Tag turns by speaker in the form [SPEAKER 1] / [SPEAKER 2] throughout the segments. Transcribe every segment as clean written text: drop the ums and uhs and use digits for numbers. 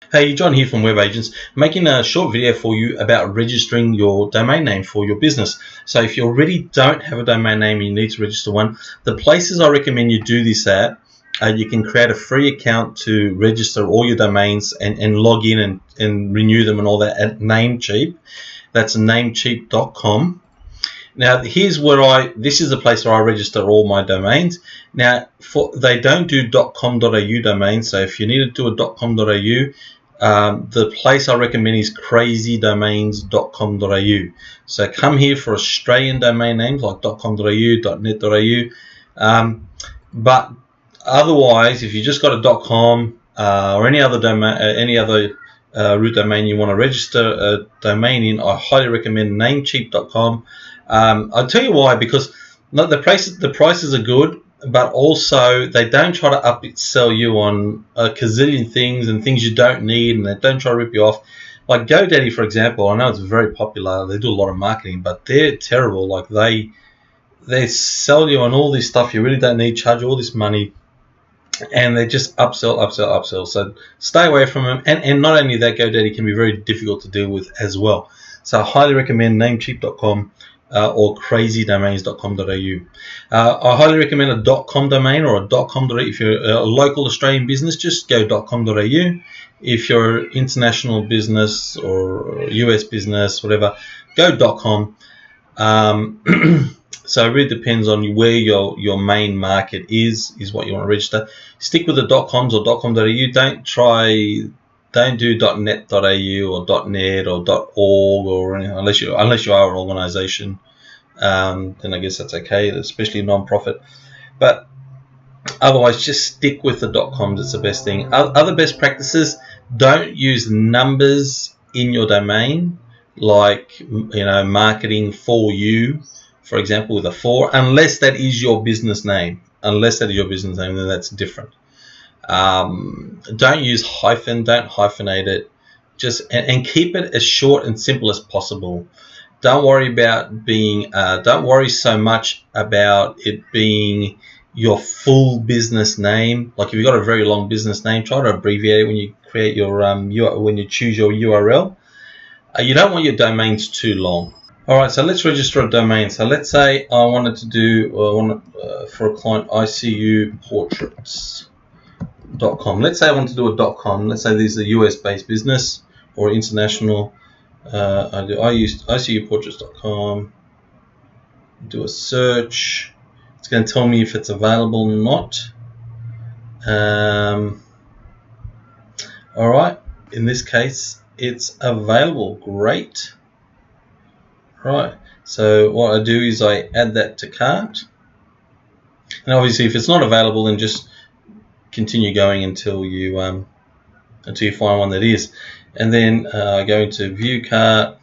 [SPEAKER 1] Hey, John here from Web Agents, making a short video for you about registering your domain name for your business. So if you already don't have a domain name and you need to register one, the places I recommend you do this at, you can create a free account to register all your domains and log in and renew them and all that at Namecheap. That's namecheap.com. Now here's where this is the place where I register all my domains. Now they don't do .com.au domains, so if you need to do a .com.au, the place I recommend is CrazyDomains.com.au. So come here for Australian domain names like .com.au, .net.au, but otherwise, if you just got a .com or any other domain, root domain you want to register a domain in, I highly recommend Namecheap.com. I'll tell you why, because the prices are good, but also they don't try to upsell you on a gazillion things and things you don't need, and they don't try to rip you off. Like GoDaddy, for example, I know it's very popular. They do a lot of marketing, but they're terrible. Like they sell you on all this stuff you really don't need, charge you all this money, and they just upsell. So stay away from them. And not only that, GoDaddy can be very difficult to deal with as well. So I highly recommend Namecheap.com. Or CrazyDomains.com.au. I highly recommend a .com domain or a .com.au. If you're a local Australian business, just go .com.au. If you're an international business or US business, whatever, go .com. So it really depends on where your main market is what you want to register. Stick with the .coms or .com.au. Don't do .net.au or .net or .org or anything, unless you are an organisation. Then I guess that's okay, especially non-profit. But otherwise, just stick with the .coms. It's the best thing. Other best practices: don't use numbers in your domain, like marketing for you, for example, with a 4, unless that is your business name. Unless that is your business name, then that's different. Don't use hyphen, don't hyphenate it, and keep it as short and simple as possible. Don't worry so much about it being your full business name. Like if you've got a very long business name, try to abbreviate it when you create your when you choose your URL. You don't want your domains too long. Alright, so let's register a domain. So let's say I wanted to do for a client ICU portraits. .com. Let's say I want to do a .com. Let's say this is a US-based business or international. I use ICUportraits.com. Do a search. It's going to tell me if it's available or not. All right. In this case, it's available. Great. Right. So what I do is I add that to cart. And obviously, if it's not available, then just continue going until you find one that is, and then go into view cart,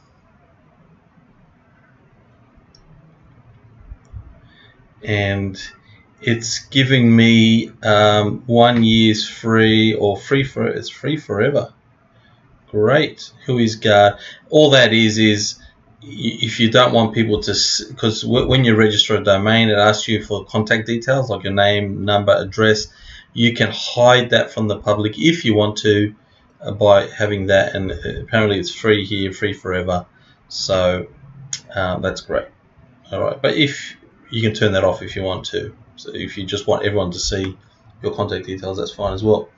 [SPEAKER 1] and it's giving me 1 year's free or it's free forever. Great. Who is guard? All that is if you don't want people to, because when you register a domain, it asks you for contact details like your name, number, address. You can hide that from the public if you want to by having that, and apparently it's free here, free forever. So that's great. All right, but if you can turn that off if you want to. So if you just want everyone to see your contact details, that's fine as well.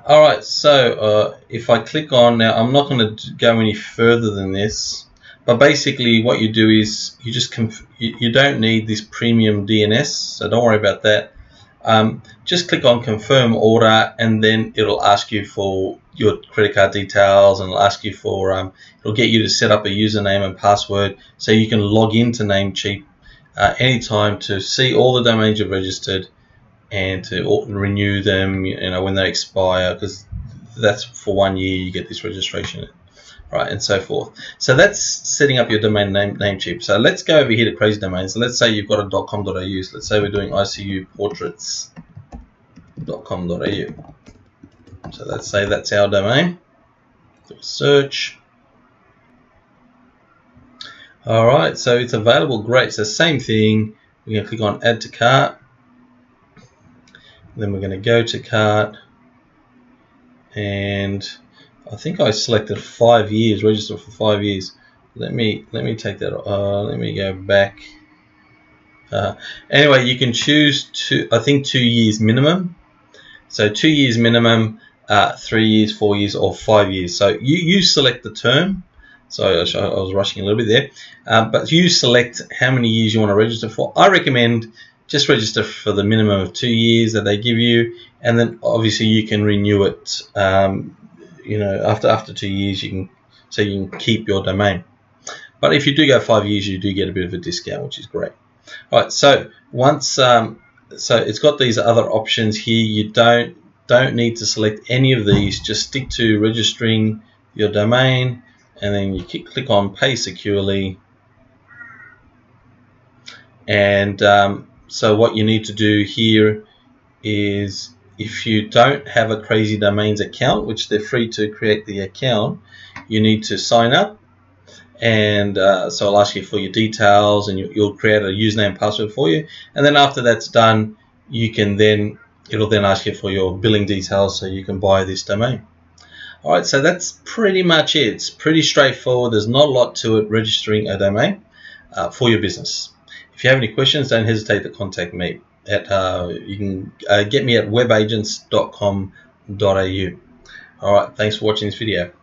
[SPEAKER 1] All right, so if I click on, now I'm not going to go any further than this, but basically what you do is you don't need this premium DNS, so don't worry about that. Just click on confirm order, and then it'll ask you for your credit card details, and it'll ask you for it'll get you to set up a username and password so you can log into Namecheap anytime to see all the domains you've registered and to renew them when they expire, because that's for 1 year you get this registration, right, and so forth. So that's setting up your domain name Namecheap. So let's go over here to Crazy Domains. So let's say you've got a .com.au. So let's say we're doing ICUportraits.com.au. So let's say that's our domain. Do a search. All right, so it's available. Great. So same thing. We're going to click on Add to Cart. Then we're going to go to Cart, and I think I selected 5 years, register for 5 years. Let me take that. Let me go back. Anyway, you can choose I think 2 years minimum. So 2 years minimum, 3 years, 4 years, or 5 years. So you select the term. Sorry, I was rushing a little bit there. But you select how many years you want to register for. I recommend just register for the minimum of 2 years that they give you, and then obviously you can renew it. You know, after 2 years, you can keep your domain. But if you do go 5 years, you do get a bit of a discount, which is great. All right, so once so it's got these other options here. You don't need to select any of these. Just stick to registering your domain, and then you click on Pay Securely. And so what you need to do here is, if you don't have a CrazyDomains account, which they're free to create the account, you need to sign up. And so I'll ask you for your details, and you'll create a username and password for you. And then after that's done, it'll then ask you for your billing details so you can buy this domain. All right, so that's pretty much it. It's pretty straightforward. There's not a lot to it, registering a domain for your business. If you have any questions, don't hesitate to contact me. You can get me at webagents.com.au. All right, thanks for watching this video.